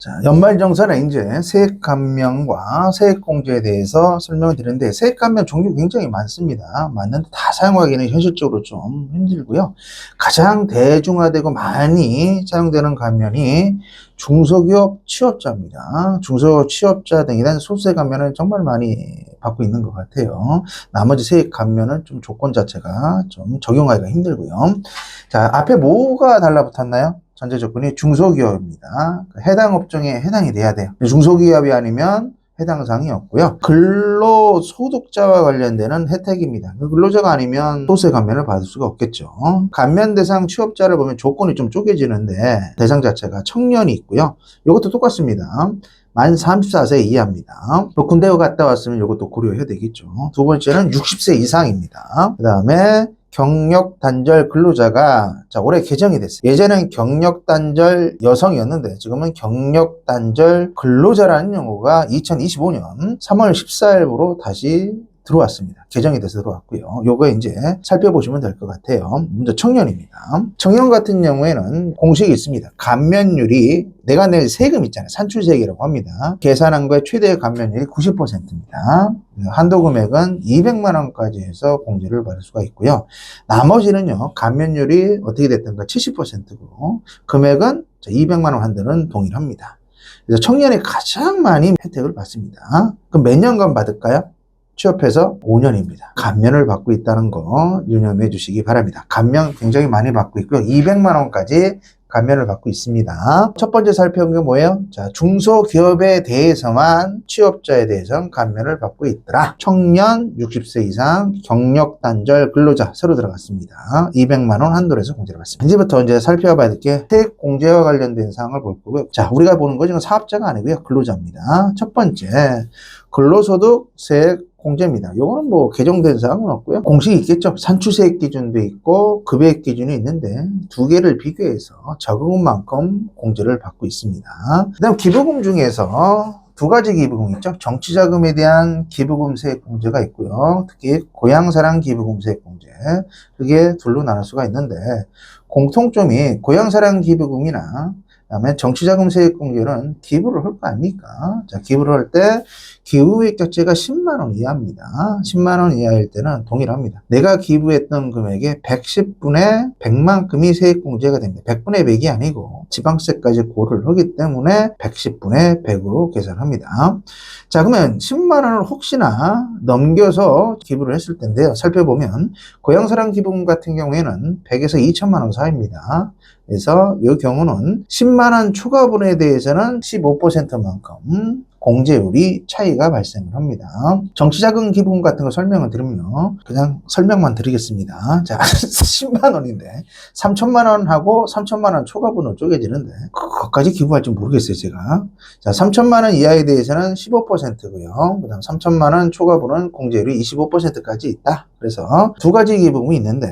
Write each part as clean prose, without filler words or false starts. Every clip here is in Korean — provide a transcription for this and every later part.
자, 연말정산에 이제 세액 감면과 세액 공제에 대해서 설명을 드리는데, 세액 감면 종류 굉장히 많습니다. 많은데 다 사용하기는 현실적으로 좀 힘들고요. 가장 대중화되고 많이 사용되는 감면이 중소기업 취업자입니다. 중소기업 취업자 등에 대한 소수세 감면을 정말 많이 받고 있는 것 같아요. 나머지 세액 감면은 좀 조건 자체가 좀 적용하기가 힘들고요. 자, 앞에 뭐가 달라붙었나요? 전제 조건이 중소기업입니다. 해당 업종에 해당이 돼야 돼요. 중소기업이 아니면 해당 사항이 없고요. 근로소득자와 관련되는 혜택입니다. 근로자가 아니면 소수세 감면을 받을 수가 없겠죠. 감면 대상 취업자를 보면 조건이 좀 쪼개지는데, 대상 자체가 청년이 있고요. 이것도 똑같습니다. 만 34세 이하입니다. 군대 갔다 왔으면 이것도 고려해야 되겠죠. 두 번째는 60세 이상입니다. 그 다음에 경력 단절 근로자가 올해 개정이 됐어요. 예전엔 경력 단절 여성이었는데 지금은 경력 단절 근로자라는 용어가 2025년 3월 14일부로 다시 들어왔습니다. 개정이 돼서 들어왔고요. 요거 이제 살펴보시면 될 것 같아요. 먼저 청년입니다. 청년 같은 경우에는 공식이 있습니다. 감면율이, 내가 낼 세금 있잖아요. 산출세액이라고 합니다. 계산한 거에 최대 감면율이 90%입니다. 한도 금액은 200만 원까지 해서 공제를 받을 수가 있고요. 나머지는요, 감면율이 어떻게 됐든가 70%고 금액은 200만 원 한도는 동일합니다. 그래서 청년이 가장 많이 혜택을 받습니다. 그럼 몇 년간 받을까요? 취업해서 5년입니다. 감면을 받고 있다는 거 유념해 주시기 바랍니다. 감면 굉장히 많이 받고 있고요. 200만 원까지 감면을 받고 있습니다. 첫 번째 살펴본 게 뭐예요? 자, 중소기업에 대해서만 취업자에 대해서는 감면을 받고 있더라. 청년, 60세 이상, 경력 단절 근로자 새로 들어갔습니다. 200만 원 한도로 해서 공제를 받습니다. 이제부터 이제 살펴봐야 될 게 세액 공제와 관련된 사항을 볼 거고요. 자, 우리가 보는 거 지금 사업자가 아니고요. 근로자입니다. 첫 번째, 근로소득 세액 공제입니다. 요거는 뭐 개정된 사항은 없고요. 공식이 있겠죠. 산출세액 기준도 있고 급여액 기준이 있는데 두 개를 비교해서 적은만큼 공제를 받고 있습니다. 그다음 기부금 중에서 두 가지 기부금 있죠. 정치자금에 대한 기부금 세액 공제가 있고요. 특히 고향사랑 기부금 세액 공제, 그게 둘로 나눌 수가 있는데, 공통점이 고향사랑 기부금이나 그다음에 정치자금 세액 공제는 기부를 할 거 아닙니까? 자, 기부를 할 때 기부액 자체가 10만 원 이하입니다. 10만 원 이하일 때는 동일합니다. 내가 기부했던 금액의 110분의 100만큼이 세액 공제가 됩니다. 100분의 100이 아니고 지방세까지 고려를 하기 때문에 110분의 100으로 계산합니다. 자, 그러면 10만 원을 혹시나 넘겨서 기부를 했을 텐데요. 살펴보면 고향사랑 기부금 같은 경우에는 100에서 2천만 원 사이입니다. 그래서 이 경우는 10만 원 초과분에 대해서는 15%만큼 공제율이 차이가 발생을 합니다. 정치자금 기부금 같은 거 설명을 드리면 그냥 설명만 드리겠습니다. 자, 10만 원인데 3천만 원하고 3천만 원 초과분으로 쪼개지는데 그것까지 기부할 줄 모르겠어요, 제가. 자, 3천만 원 이하에 대해서는 15%고요. 그다음 3천만 원 초과분은 공제율이 25%까지 있다. 그래서 두 가지 기부금이 있는데,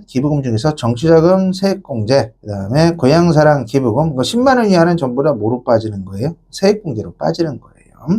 기부금 중에서 정치자금 세액공제, 그 다음에 고향사랑 기부금, 10만 원 이하는 전부 다 뭐로 빠지는 거예요? 세액공제로 빠지는 거예요.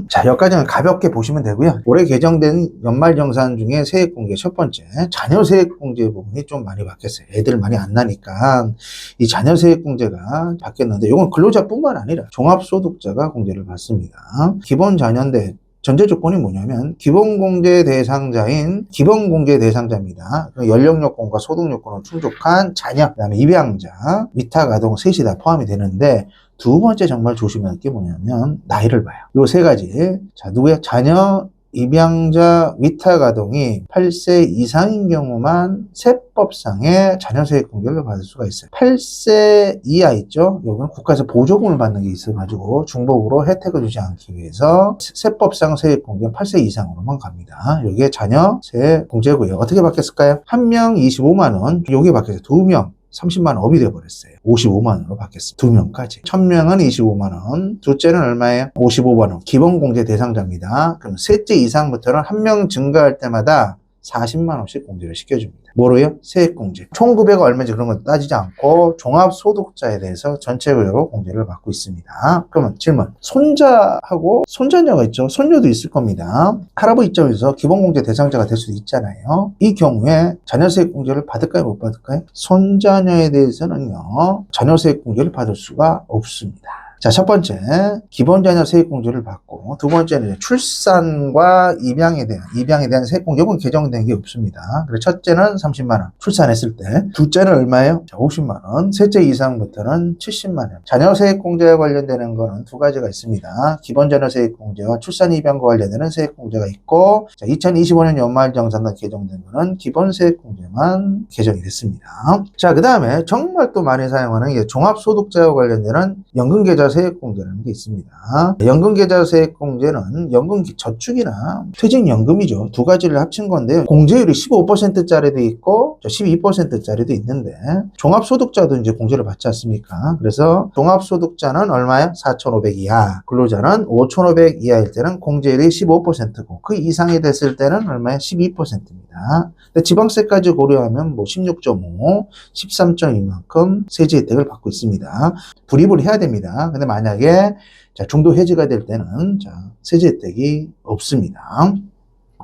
자, 여기까지는 가볍게 보시면 되고요. 올해 개정된 연말정산 중에 세액공제 첫 번째, 자녀 세액공제 부분이 좀 많이 바뀌었어요. 애들 많이 안 나니까 이 자녀 세액공제가 바뀌었는데, 이건 근로자뿐만 아니라 종합소득자가 공제를 받습니다. 기본 자녀인데 전제 조건이 뭐냐면 기본공제 대상자인 기본공제 대상자입니다. 연령 요건과 소득 요건을 충족한 자녀, 그다음에 입양자, 위탁아동 셋이 다 포함이 되는데, 두 번째 정말 조심해야 할 게 뭐냐면 나이를 봐요. 요 세 가지. 자, 누구야? 자녀, 입양자, 위탁아동이 8세 이상인 경우만 세법상의 자녀세액 공제를 받을 수가 있어요. 8세 이하 있죠? 여기는 국가에서 보조금을 받는 게 있어가지고 중복으로 혜택을 주지 않기 위해서 세법상 세액 공제는 8세 이상으로만 갑니다. 여기에 자녀세액 공제고요. 어떻게 바뀌었을까요? 한 명 25만 원, 여기 바뀌었어요. 두 명 30만 원 업이 돼버렸어요. 55만 원으로 바뀌었어요. 두 명까지. 1000명은 25만 원, 둘째는 얼마예요? 55만 원. 기본공제 대상자입니다. 그럼 셋째 이상부터는 한 명 증가할 때마다 40만 원씩 공제를 시켜줍니다. 뭐로요? 세액공제. 총 급여가 얼마인지 그런 건 따지지 않고 종합소득자에 대해서 전체적으로 공제를 받고 있습니다. 그러면 질문. 손자하고 손자녀가 있죠. 손녀도 있을 겁니다. 할아버지 입장에서 기본공제 대상자가 될 수도 있잖아요. 이 경우에 자녀세액공제를 받을까요? 못 받을까요? 손자녀에 대해서는요, 자녀세액공제를 받을 수가 없습니다. 자, 첫 번째, 기본자녀 세액공제를 받고, 두 번째는 출산과 입양에 대한 세액공제, 이건 개정된 게 없습니다. 그래서 첫째는 30만원, 출산했을 때, 둘째는 얼마예요? 자, 50만원, 셋째 이상부터는 70만원. 자녀 세액공제와 관련되는 거는 두 가지가 있습니다. 기본자녀 세액공제와 출산 입양과 관련되는 세액공제가 있고, 자, 2025년 연말정산단 개정된 거는 기본 세액공제만 개정이 됐습니다. 자, 그 다음에 정말 또 많이 사용하는 게 종합소득자와 관련되는 연금계좌 세액공제라는 게 있습니다. 연금계좌 세액공제는 연금 저축이나 퇴직연금이죠. 두 가지를 합친 건데요. 공제율이 15%짜리도 있고 12%짜리도 있는데 종합소득자도 이제 공제를 받지 않습니까? 그래서 종합소득자는 얼마야? 4,500 이하, 근로자는 5,500 이하일 때는 공제율이 15%고 그 이상이 됐을 때는 얼마야? 12%입니다. 지방세까지 고려하면 뭐 16.5, 13.2만큼 세제 혜택을 받고 있습니다. 불입을 해야 됩니다. 근데 만약에 중도 해지가 될 때는 세제 혜택이 없습니다.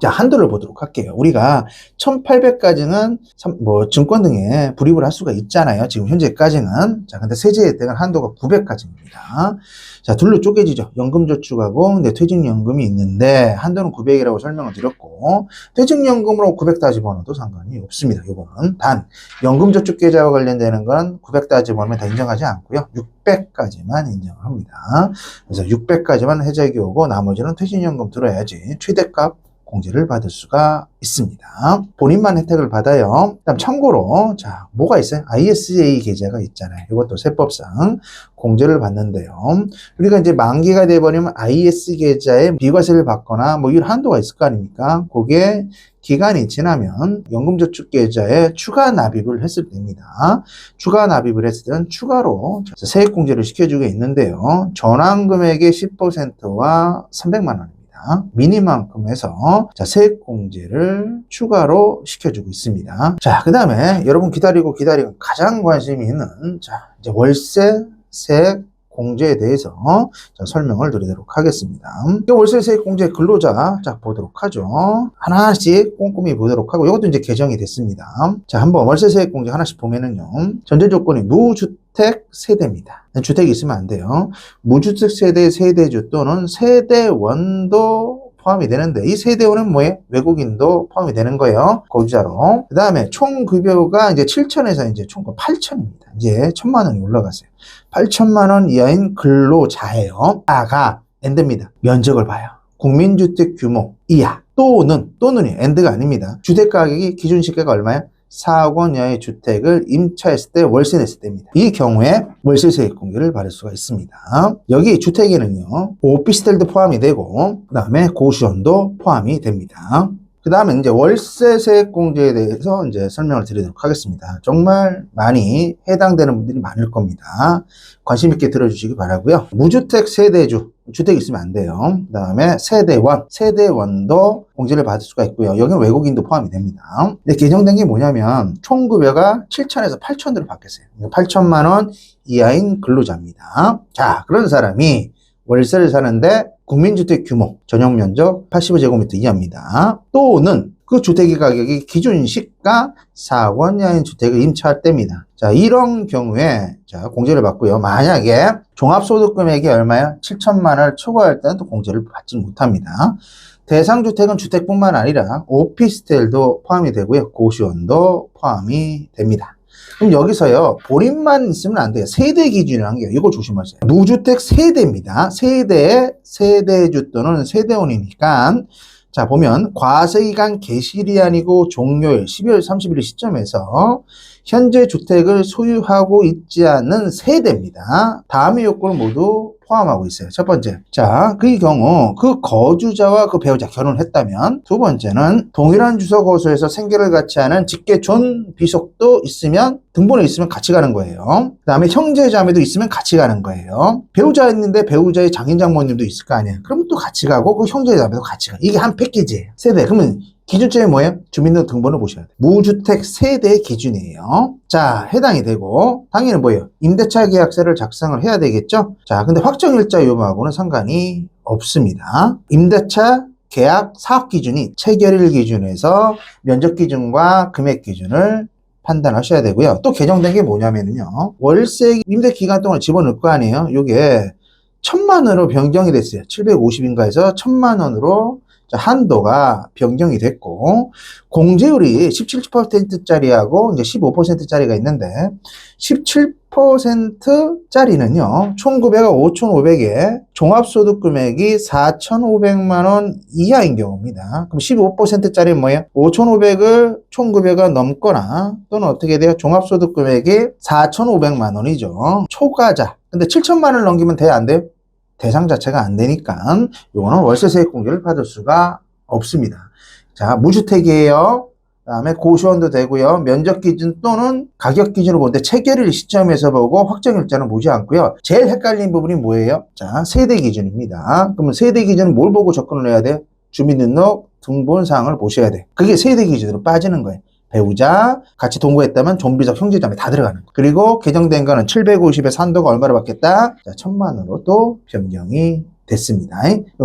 자, 한도를 보도록 할게요. 우리가 1800까지는 뭐 증권 등에 불입을 할 수가 있잖아요. 지금 현재까지는. 자, 근데 세제 혜택은 한도가 900까지입니다. 자, 둘로 쪼개지죠. 연금저축하고 퇴직연금이 있는데 한도는 900이라고 설명을 드렸고 퇴직연금으로 900 따집어넣어도 상관이 없습니다. 요거는 단 연금저축계좌와 관련되는 건 900 따집어넣으면 다 인정하지 않고요. 600까지만 인정을 합니다. 그래서 600까지만 혜택이 오고 나머지는 퇴직연금 들어야지 최대값 공제를 받을 수가 있습니다. 본인만 혜택을 받아요. 그다음 참고로 뭐가 있어요? ISA 계좌가 있잖아요. 이것도 세법상 공제를 받는데요. 우리가 이제 만기가 돼버리면 IS 계좌에 비과세를 받거나 뭐 이런 한도가 있을 거 아닙니까? 그게 기간이 지나면 연금저축계좌에 추가 납입을 했을 때입니다. 추가 납입을 했을 때는 추가로 세액공제를 시켜주고 있는데요. 전환금액의 10%와 300만 원. 미니만큼에서 세액공제를 추가로 시켜주고 있습니다. 자, 그 다음에 여러분 기다리고 가장 관심이 있는 이제 월세 세액 공제에 대해서 설명을 드리도록 하겠습니다. 월세 세액 공제 근로자 보도록 하죠. 하나씩 꼼꼼히 보도록 하고 이것도 이제 개정이 됐습니다. 자, 한번 월세 세액 공제 하나씩 보면은요. 전제 조건이 무주택 세대입니다. 주택이 있으면 안 돼요. 무주택 세대 세대주 또는 세대원도 포함이 되는데 이 세대원은 뭐예요? 외국인도 포함이 되는 거예요. 거주자로. 그 다음에 총 급여가 이제 7천에서 이제 총 8천입니다. 이제 1,000만 원이 올라갔어요. 8천만 원 이하인 근로자예요. 아가 엔드입니다. 면적을 봐요. 국민주택 규모 이하 또는이 엔드가 아닙니다. 주택 가격이 기준 시가가 얼마야? 4억 원 이하의 주택을 임차했을 때 월세 냈을 때입니다. 이 경우에 월세 세액 공제를 받을 수가 있습니다. 여기 주택에는요 오피스텔도 포함이 되고 그 다음에 고시원도 포함이 됩니다. 그 다음에 이제 월세 세액 공제에 대해서 이제 설명을 드리도록 하겠습니다. 정말 많이 해당되는 분들이 많을 겁니다. 관심 있게 들어주시기 바라고요. 무주택 세대주, 주택이 있으면 안 돼요. 그 다음에 세대원도 공제를 받을 수가 있고요. 여기는 외국인도 포함이 됩니다. 근데 개정된 게 뭐냐면 총 급여가 7천에서 8천으로 바뀌었어요. 8천만 원 이하인 근로자입니다. 자, 그런 사람이 월세를 사는데 국민주택 규모, 전용 면적 85제곱미터 이하입니다. 또는 그 주택의 가격이 기준 시가 4억 원 이하인 주택을 임차할 때입니다. 자, 이런 경우에 공제를 받고요. 만약에 종합소득금액이 얼마야? 7천만 원을 초과할 때는 또 공제를 받지 못합니다. 대상주택은 주택뿐만 아니라 오피스텔도 포함이 되고요. 고시원도 포함이 됩니다. 그럼 여기서요, 본인만 있으면 안 돼요. 세대 기준이라는 게, 이거 조심하세요. 무주택 세대입니다. 세대주 또는 세대원이니까, 자, 보면, 과세기간 개시일이 아니고 종료일 12월 30일 시점에서 현재 주택을 소유하고 있지 않는 세대입니다. 다음의 요건을 모두 포함하고 있어요. 첫 번째. 자, 그 경우 그 거주자와 그 배우자 결혼했다면 두 번째는 동일한 주소 거소에서 생계를 같이 하는 직계존 비속도 있으면 등본에 있으면 같이 가는 거예요. 그 다음에 형제 자매도 있으면 같이 가는 거예요. 배우자 있는데 배우자의 장인 장모님도 있을 거 아니에요. 그럼 또 같이 가고 그 형제 자매도 같이 가. 이게 한 패키지예요. 세대. 그러면 기준점이 뭐예요? 주민등록번호 보셔야 돼요. 무주택 세대 기준이에요. 자, 해당이 되고 당연히 뭐예요? 임대차 계약서를 작성을 해야 되겠죠? 자, 근데 확정일자 요구하고는 상관이 없습니다. 임대차 계약 사업 기준이 체결일 기준에서 면적 기준과 금액 기준을 판단하셔야 되고요. 또 개정된 게 뭐냐면요. 월세 임대 기간 동안 집어넣을 거 아니에요. 요게 1000만 원으로 변경이 됐어요. 750인가에서 1000만 원으로 한도가 변경이 됐고, 공제율이 17%짜리하고 이제 15%짜리가 있는데, 17%짜리는요, 총 구매가 5,500에 종합소득 금액이 4,500만 원 이하인 경우입니다. 그럼 15%짜리는 뭐예요? 5,500을 총 구매가 넘거나, 또는 어떻게 돼요? 종합소득 금액이 4,500만 원이죠. 초과자. 근데 7,000만 원을 넘기면 돼요? 안 돼요? 대상 자체가 안 되니까 이거는 월세 세액 공제를 받을 수가 없습니다. 자, 무주택이에요. 그다음에 고시원도 되고요. 면적 기준 또는 가격 기준으로 보는데 체결일 시점에서 보고 확정일자는 보지 않고요. 제일 헷갈린 부분이 뭐예요? 자, 세대 기준입니다. 그러면 세대 기준은 뭘 보고 접근을 해야 돼? 주민등록 등본사항을 보셔야 돼. 그게 세대 기준으로 빠지는 거예요. 배우자, 같이 동거했다면 좀비적 형제자매 다 들어가는 거. 그리고 개정된 거는 750에 산도가 얼마를 받겠다? 자, 1000만 원으로 또 변경이 됐습니다.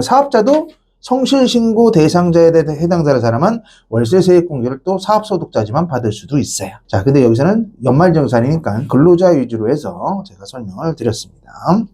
사업자도 성실신고 대상자에 해당되는 사람은 월세세액공제를 또 사업소득자지만 받을 수도 있어요. 자, 근데 여기서는 연말정산이니까 근로자 위주로 해서 제가 설명을 드렸습니다.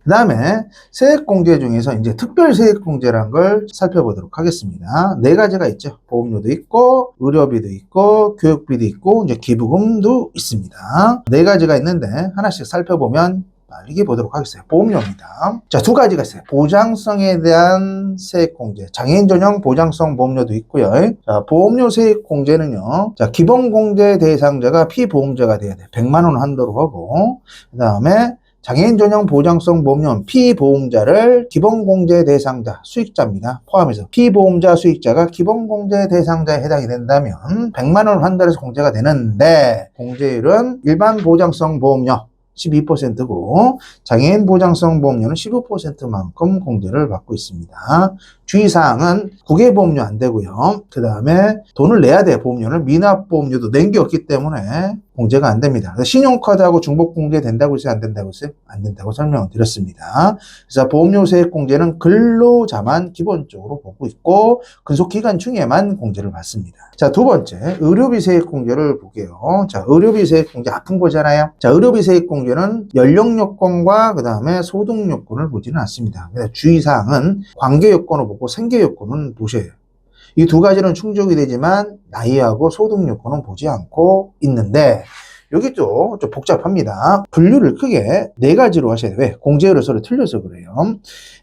그 다음에 세액공제 중에서 이제 특별세액공제라는 걸 살펴보도록 하겠습니다. 네 가지가 있죠. 보험료도 있고, 의료비도 있고, 교육비도 있고, 이제 기부금도 있습니다. 네 가지가 있는데 하나씩 살펴보면 빠르게 보도록 하겠어요. 보험료입니다. 자, 두 가지가 있어요. 보장성에 대한 세액공제, 장애인 전용 보장성 보험료도 있고요. 자, 보험료 세액공제는요, 자, 기본공제 대상자가 피보험자가 돼야 돼요. 100만 원 한도로 하고, 그 다음에 장애인 전용 보장성 보험료는 피보험자를 기본공제 대상자, 수익자입니다. 포함해서 피보험자 수익자가 기본공제 대상자에 해당이 된다면 100만 원 한도에서 공제가 되는데, 공제율은 일반 보장성 보험료 12%고 장애인 보장성 보험료는 15%만큼 공제를 받고 있습니다. 주의사항은 국외보험료 안 되고요. 그 다음에 돈을 내야 돼요. 보험료를. 미납보험료도 낸 게 없기 때문에 공제가 안 됩니다. 신용카드하고 중복공제 된다고 했어요? 안 된다고 했어요? 안 된다고 설명을 드렸습니다. 그래서 보험료 세액 공제는 근로자만 기본적으로 보고 있고 근속기간 중에만 공제를 받습니다. 자, 두 번째 의료비 세액 공제를 볼게요. 자, 의료비 세액 공제 아픈 거잖아요. 자, 의료비 세액 공제는 연령 요건과 그 다음에 소득 요건을 보지는 않습니다. 그래서 주의사항은 관계 요건을 보고 생계 요건은 보셔야 해요. 이 두 가지는 충족이 되지만 나이하고 소득 요건은 보지 않고 있는데 여기 좀 복잡합니다. 분류를 크게 네 가지로 하셔야 돼요. 왜? 공제율이 서로 틀려서 그래요.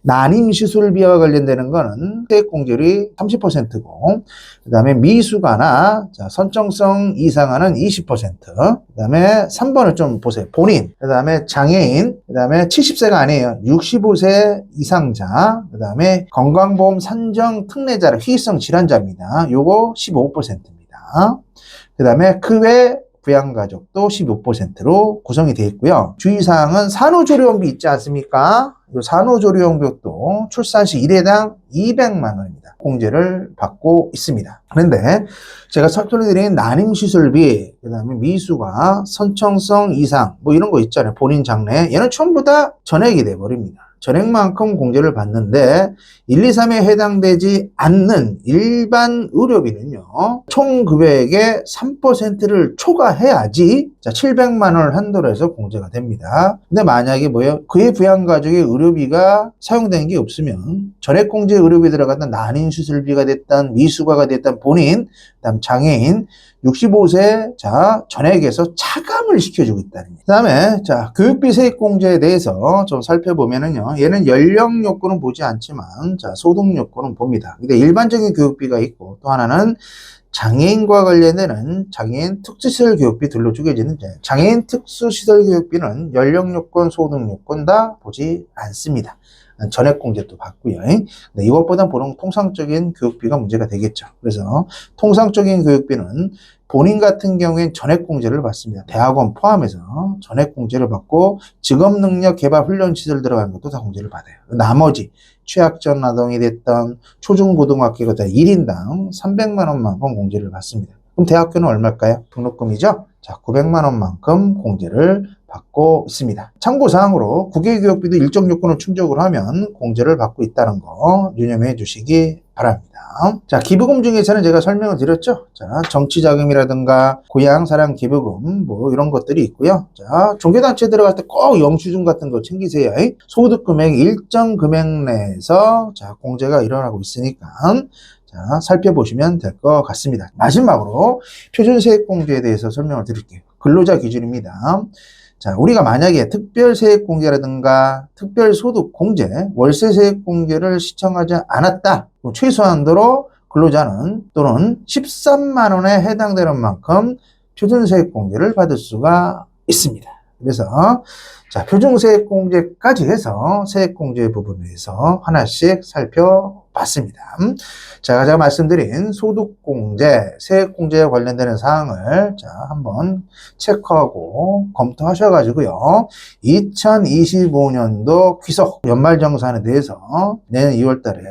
난임시술비와 관련되는 거는 세액공제율이 30%고 그 다음에 미수가나 선정성 이상하는 20%, 그 다음에 3번을 좀 보세요. 본인, 그 다음에 장애인, 그 다음에 70세가 아니에요. 65세 이상자, 그 다음에 건강보험 산정 특례자라 희귀성 질환자입니다. 요거 15%입니다. 그 다음에 그 외 부양가족도 15%로 구성이 되어 있고요. 주의사항은 산후조리원비 있지 않습니까? 이 산후조리원비도 출산 시 1회당 200만 원입니다. 공제를 받고 있습니다. 그런데 제가 설명드린 난임시술비, 그 다음에 미수가, 선청성 이상, 뭐 이런 거 있잖아요. 본인 장래. 얘는 전부 다 전액이 돼버립니다. 전액만큼 공제를 받는데 1, 2, 3에 해당되지 않는 일반 의료비는요. 총 금액의 3%를 초과해야지 700만 원을 한도로 해서 공제가 됩니다. 근데 만약에 뭐예요? 그의 부양가족의 의료비가 사용된 게 없으면 전액공제 의료비 들어갔던 난임수술비가 됐든 미수가가 됐든 본인, 그다음 장애인 65세 전액에서 차감을 시켜주고 있다는 거예요. 그 다음에 교육비 세액공제에 대해서 좀 살펴보면은요. 얘는 연령 요건은 보지 않지만 소득 요건은 봅니다. 근데 일반적인 교육비가 있고 또 하나는 장애인과 관련되는 장애인 특수시설 교육비 들로 쪼개지는데 장애인 특수시설 교육비는 연령 요건, 소득 요건 다 보지 않습니다. 전액공제도 받고요. 근데 이것보다 보통 통상적인 교육비가 문제가 되겠죠. 그래서 통상적인 교육비는 본인 같은 경우엔 전액공제를 받습니다. 대학원 포함해서 전액공제를 받고 직업능력 개발 훈련 시설 들어가는 것도 다 공제를 받아요. 나머지 취약전 아동이 됐던 초중고등학교가 다 1인당 300만 원만큼 공제를 받습니다. 그럼 대학교는 얼마일까요? 등록금이죠? 자, 900만 원만큼 공제를 받고 있습니다. 참고사항으로 국외교육비도 일정 요건을 충족을 하면 공제를 받고 있다는 거 유념해 주시기 바랍니다. 자, 기부금 중에서는 제가 설명을 드렸죠. 자, 정치자금이라든가 고향사랑 기부금 뭐 이런 것들이 있고요. 자, 종교단체 들어갈 때 꼭 영수증 같은 거 챙기세요. 소득금액 일정 금액 내에서 자, 공제가 일어나고 있으니까 자, 살펴보시면 될 것 같습니다. 마지막으로 표준세액공제에 대해서 설명을 드릴게요. 근로자 기준입니다. 자, 우리가 만약에 특별세액공제라든가 특별소득공제, 월세세액공제를 시청하지 않았다. 최소한도로 근로자는 또는 13만 원에 해당되는 만큼 표준세액공제를 받을 수가 있습니다. 그래서 자, 표준세액공제까지 해서 세액공제 부분에서 하나씩 살펴봤습니다. 자, 제가 말씀드린 소득공제, 세액공제에 관련되는 사항을 자, 한번 체크하고 검토하셔가지고요. 2025년도 귀속 연말정산에 대해서 내년 2월 달에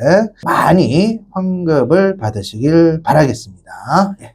많이 환급을 받으시길 바라겠습니다. 예.